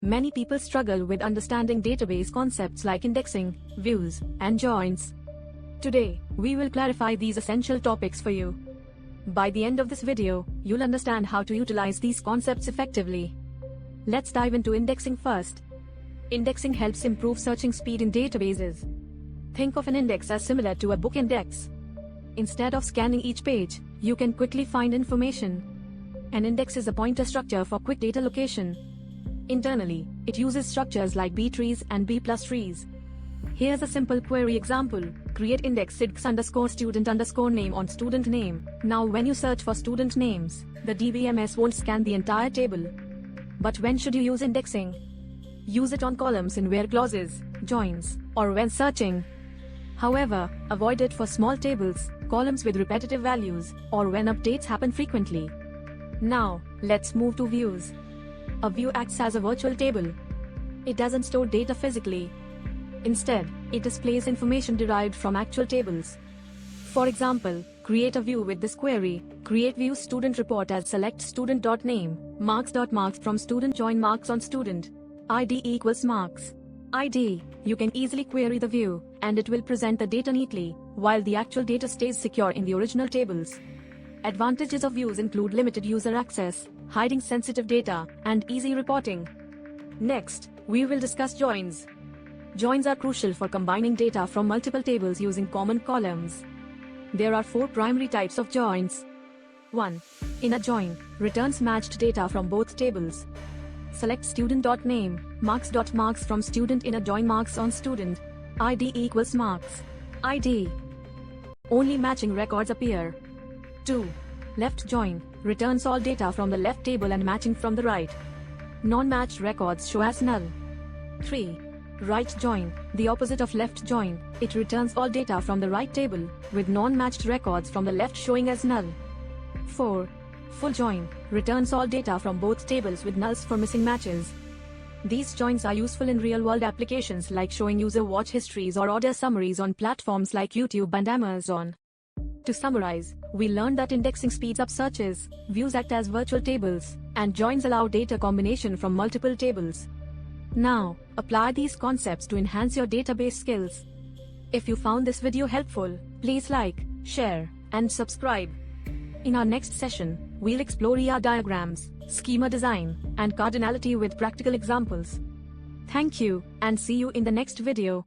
Many people struggle with understanding database concepts like indexing, views, and joins. Today, we will clarify these essential topics for you. By the end of this video, you'll understand how to utilize these concepts effectively. Let's dive into indexing first. Indexing helps improve searching speed in databases. Think of an index as similar to a book index. Instead of scanning each page, you can quickly find information. An index is a pointer structure for quick data location. Internally, it uses structures like B trees and B plus trees. Here's a simple query example. Create index _student_name on student name. Now when you search for student names, the DBMS won't scan the entire table. But when should you use indexing? Use it on columns in where clauses, joins, or when searching. However, avoid it for small tables, columns with repetitive values, or when updates happen frequently. Now, let's move to views. A view acts as a virtual table. It doesn't store data physically. Instead, it displays information derived from actual tables. For example, create a view with this query: create view student report as select student.name, marks.marks from student join marks on student, ID equals marks. ID. You can easily query the view, and it will present the data neatly, while the actual data stays secure in the original tables. Advantages of views include limited user access, hiding sensitive data, and easy reporting. Next, we will discuss joins. Joins are crucial for combining data from multiple tables using common columns. There are 4 primary types of joins. 1. Inner join returns matched data from both tables. Select student.name, marks.marks from student inner join marks on student, ID equals marks. ID. Only matching records appear. 2. Left join returns all data from the left table and matching from the right. Non-matched records show as null. 3. Right join, the opposite of left join, it returns all data from the right table, with non-matched records from the left showing as null. 4. Full join returns all data from both tables with nulls for missing matches. These joins are useful in real-world applications like showing user watch histories or order summaries on platforms like YouTube and Amazon. To summarize, we learned that indexing speeds up searches, views act as virtual tables, and joins allow data combination from multiple tables. Now, apply these concepts to enhance your database skills. If you found this video helpful, please like, share, and subscribe. In our next session, we'll explore ER diagrams, schema design, and cardinality with practical examples. Thank you, and see you in the next video.